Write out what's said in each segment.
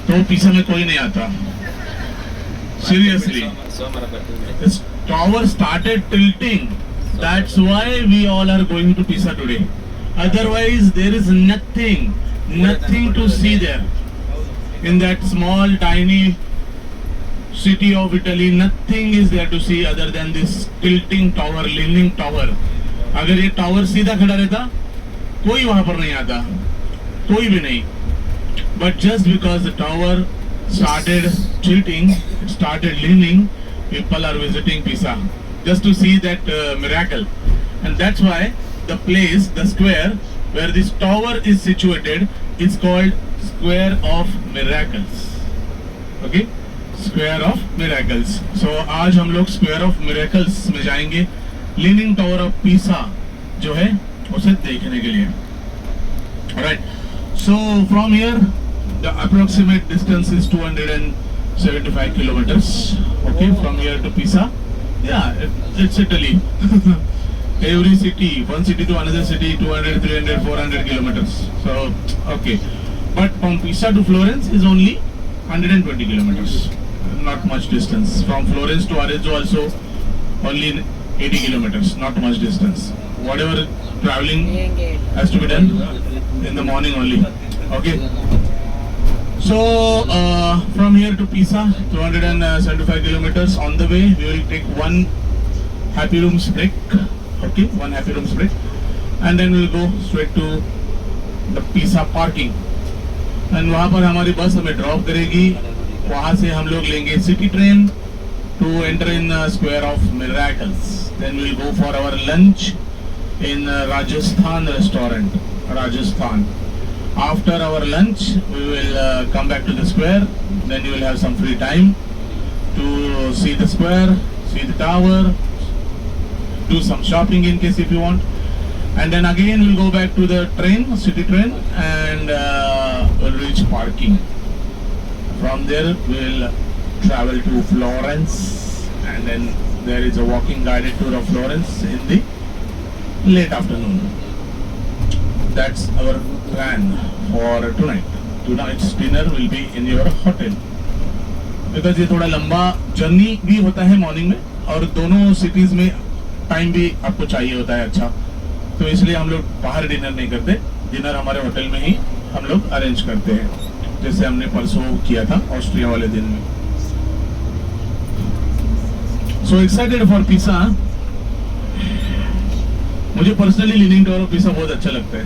तो पीसा में कोई नहीं आता. Seriously, this tower started tilting. That's why we all are going to Pisa today. Otherwise, there is nothing to see there. In that small, tiny city of Italy, nothing is there to see other than this tilting tower, leaning tower. अगर ये tower सीधा खड़ा रहता, कोई वहां पर नहीं आता, कोई भी नहीं. But just because the tower started tilting, it started leaning, people are visiting Pisa just to see that miracle. And that's why the place, the square where this tower is situated is called Square of Miracles. Okay? Square of Miracles. So आज हम लोग Square of Miracles में जाएंगे, Leaning Tower of Pisa जो है उसे देखने के लिए. Alright. So from here the approximate distance is 275 kilometers. Okay, from here to Pisa. Yeah, it's Italy. Every city, one city to another city, 200, 300, 400 kilometers. So, okay. But from Pisa to Florence is only 120 kilometers. Not much distance. From Florence to Arezzo also only 80 kilometers. Not much distance. Whatever traveling has to be done in the morning only. Okay. So from here to Pisa, 275 kilometers. On the way, we will take one happy rooms break. Okay, one happy rooms break, and then we will go straight to the Pisa parking. And वहाँ पर हमारी बस हमें drop करेगी. वहाँ से हम लोग लेंगे city train to enter in Square of Miracles. Then we will go for our lunch in Rajasthan restaurant, Rajasthan. After our lunch, we will come back to the square. Then you will have some free time to see the square, see the tower, do some shopping in case if you want. And then again we'll go back to the train, city train, and we'll reach parking. From there we'll travel to Florence, and then there is a walking guided tour of Florence in the late afternoon. That's our plan for tonight. Tonight's dinner will be in your hotel. Because ये थोड़ा लंबा journey भी होता है morning में, और दोनों cities में टाइम भी आपको चाहिए होता है अच्छा, तो इसलिए हम लोग बाहर डिनर नहीं करते. डिनर हमारे होटल में ही हम लोग अरेंज करते हैं, जैसे हमने परसों किया था ऑस्ट्रिया वाले दिन में. सो एक्साइटेड फॉर पिसा. मुझे पर्सनली लीनिंग टावर ऑफ पिसा बहुत अच्छा लगता है,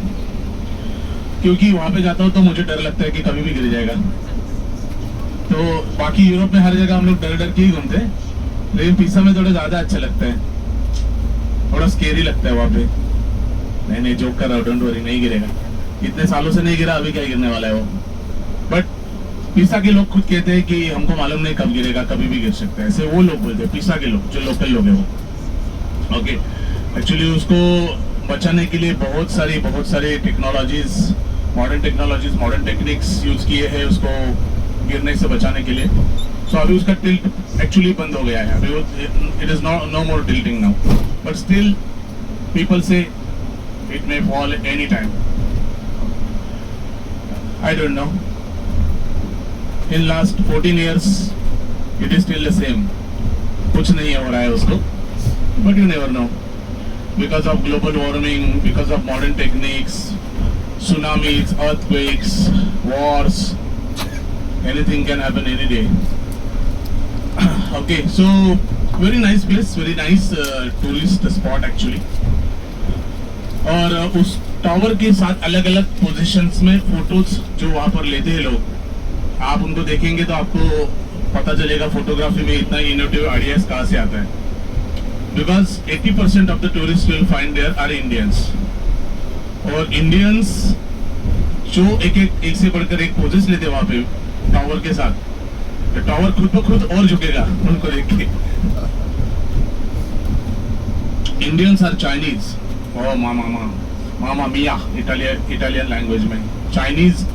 क्योंकि वहां पे जाता हूँ तो मुझे डर लगता है कि कभी भी गिर जाएगा. तो बाकी यूरोप में हर जगह हम लोग डर डर के ही घूमते हैं, लेकिन पिसा में थोड़ा ज्यादा अच्छा लगता है, थोड़ा स्केरी लगता है वहां पे. नहीं जोक कर रहा हूँ, डोंट वरी, नहीं गिरेगा. इतने सालों से नहीं गिरा, अभी क्या गिरने वाला है वो. बट पिसा के लोग खुद कहते हैं कि हमको मालूम नहीं कब गिरेगा, कभी भी गिर सकता है. ऐसे वो लोग बोलते हैं, पिसा के लोग, जो लोकल लोग हैं वो. ओके, एक्चुअली उसको बचाने के लिए बहुत सारी technologies, modern technologies, modern techniques use किए हैं उसको गिरने से बचाने के लिए. सो अभी उसका टिल्ट एक्चुअली बंद हो गया है. अभी it is no more tilting now, but still people say it may fall any time. I don't know. In last 14 years it is still the same. कुछ नहीं हो रहा है उसको, but you never know. Because of global warming, because of modern techniques, tsunamis, earthquakes, wars, anything can happen any day. Okay, so very nice place, very nice tourist spot actually. और उस tower के साथ अलग अलग positions में photos जो वहाँ पर लेते हैं लोग, आप उनको देखेंगे तो आपको पता चलेगा फोटोग्राफी में इतना इनोवेटिव आइडियाज कहाँ से आता है. Because 80% of the tourists will find there are Indians. और Indians जो एक से बढ़कर एक पोजेस लेते हैं वहाँ पे टावर के साथ, तो टावर खुद ब खुद और झुकेगा उनको देख के. Indians are Chinese. Oh मामा मिया, इटालियन लैंग्वेज में चाइनीज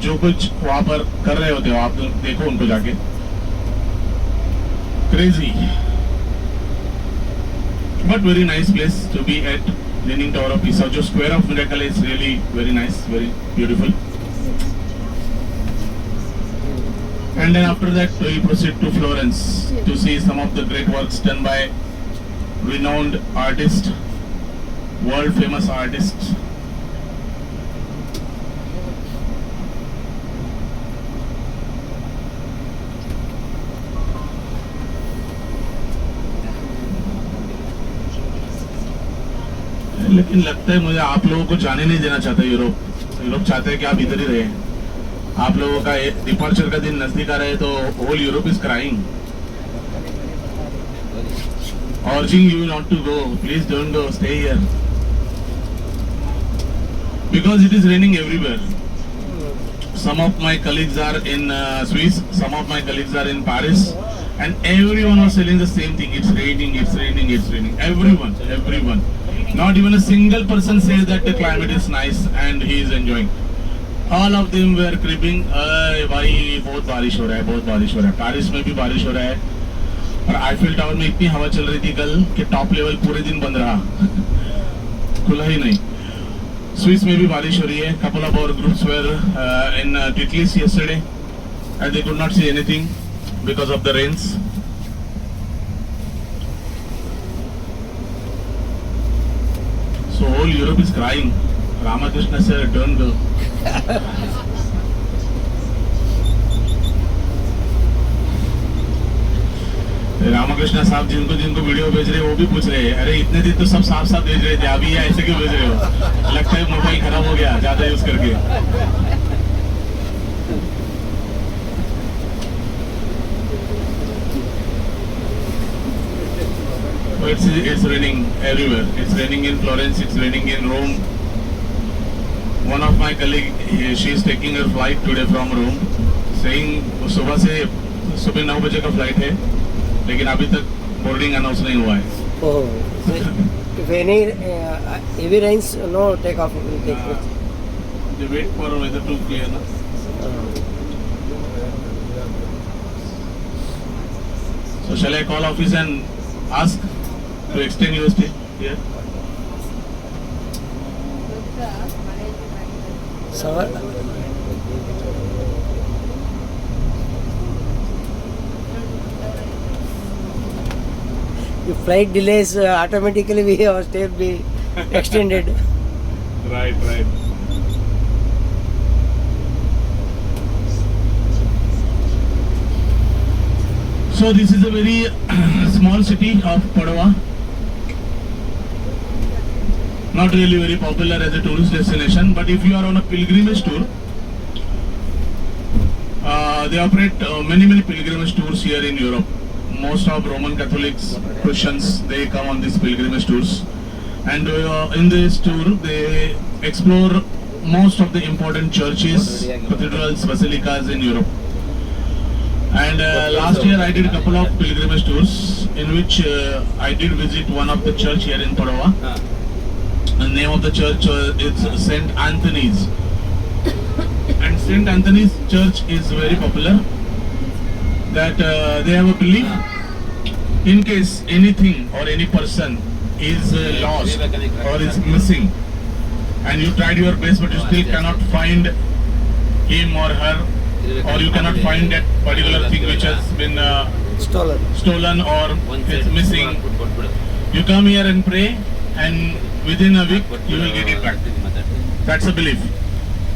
जो कुछ वहाँ पर कर रहे होते हो आप देखो उनको जाके. Crazy. But very nice place to be at, Leaning Tower of Pisa. जो Square of Miracle is really very nice, very beautiful. And then after that, we'll proceed to Florence to see some of the great works done by renowned artists, world famous artists. लेकिन लगता है मुझे आप लोगों को जाने नहीं देना चाहता यूरोप चाहते हैं कि आप इधर ही रहे. आप लोगों का डिपार्चर का दिन नजदीक आ रहा है तो whole Europe is crying, urging you not to go. Please don't go, stay here, because it is raining everywhere. Some of my colleagues are in Swiss, some of my colleagues are in Paris, and everyone was telling the same thing. It's raining, it's raining, it's raining. Everyone. Not even a single person says that the climate is nice and he is enjoying. All of them were cribbing, भाई बहुत बारिश हो रहा है, बहुत बारिश हो रहा है. पेरिस में भी बारिश हो रहा है और आईफिल टावर में इतनी हवा चल रही थी कल कि टॉप लेवल पूरे दिन बंद रहा, खुला ही नहीं. स्विस में भी बारिश हो रही है. couple of our groups were in Titlis yesterday and they could not see anything because of the rains. So whole Europe is crying. Ramakrishna said, don't go. Ramakrishna साहब जिनको वीडियो भेज रहे हैं वो भी पूछ रहे हैं, अरे इतने दिन तो सब साफ भेज रहे थे, अभी ऐसे क्यों भेज रहे हो? लगता है मोबाइल खराब हो गया ज्यादा यूज करके. It's raining everywhere. It's raining in Florence. It's raining in Rome. One of my colleague, she is taking her flight today from Rome, saying सुबह 9 बजे का फ्लाइट है, लेकिन अभी तक बोर्डिंग अनाउंस नहीं हुआ है. If any heavy rains, no take off will take place. They wait for weather to clear na. So shall I call office and ask to extend your stay here? If flight delays, automatically our stay will be extended. Right. So this is a very small city of Padova. Not really very popular as a tourist destination, but if you are on a pilgrimage tour, they operate many pilgrimage tours here in Europe. Most of Roman Catholics, Christians, they come on these pilgrimage tours, and in this tour they explore most of the important churches, cathedrals, basilicas in Europe. And last year I did a couple of pilgrimage tours in which I did visit one of the church here in Padova. The name of the church is Saint Anthony's, and Saint Anthony's church is very popular. That they have a belief, in case anything or any person is lost or is missing, and you tried your best but you still cannot find him or her, or you cannot find that particular thing which has been stolen or is missing, you come here and pray, and within a week you will get it back. That's a belief.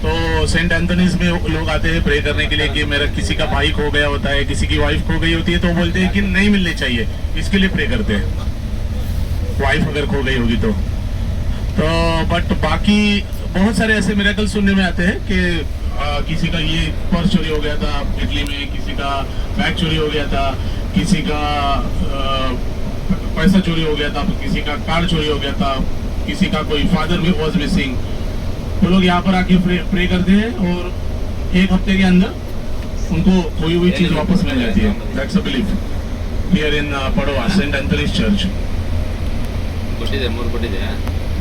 तो Saint Anthony's में लोग आते हैं pray करने के लिए कि मेरा किसी का भाई खो गया होता है, किसी की वाइफ खो गई होती है, तो बोलते हैं कि नहीं मिलनी चाहिए, इसके लिए प्रे करते हैं, वाइफ अगर खो गई होगी तो बट बाकी बहुत सारे ऐसे मिरेकल सुनने में आते हैं कि किसी का ये पर्स चोरी हो गया था इटली में, किसी का बैग चोरी हो गया था, किसी का पैसा चोरी हो गया था, किसी का कार चोरी हो गया था, किसी का कोई फादर वाज मिसिंग. वो लोग यहाँ पर आके प्रे करते हैं और एक हफ्ते के अंदर उनको खोई हुई चीज वापस मिल जाती है. That's a belief here in Padova, Saint Anthony's Church.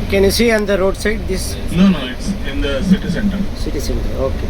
Can you see on the roadside this? No, it's in the city center. City center, okay.